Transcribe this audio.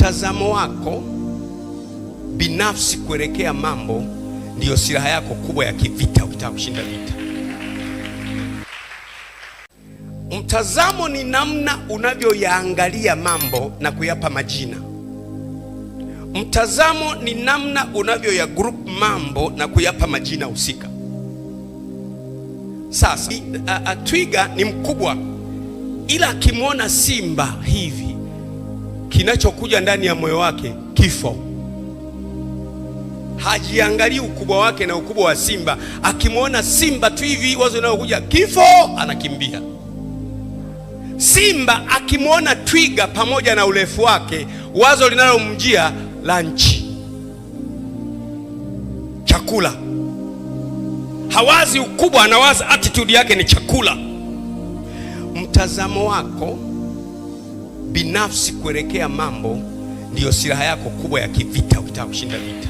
Mtazamo wako binafsi kuelekea mambo ndiyo silaha yako kubwa ya kivita ukitaka kushinda vita. Mtazamo ni namna unavyoyaangalia mambo na kuyapa majina. Mtazamo ni namna unavyoya group mambo na kuyapa majina husika. Sasa twiga ni mkubwa, ila akimwona simba hivi, kinachokuja ndani ya moyo wake kifo. Hajiangalii ukubwa wake na ukubwa wa simba. Akimwona simba tu hivi, wazo linalokuja kifo, anakimbia. Simba akimwona twiga pamoja na urefu wake, wazo linalomjia lunch, chakula. Hawazi ukubwa, anawaza attitude yake ni chakula. Mtazamo wako binafsi kuelekea mambo ndiyo silaha yako kubwa ya kivita ukitaka kushinda vita.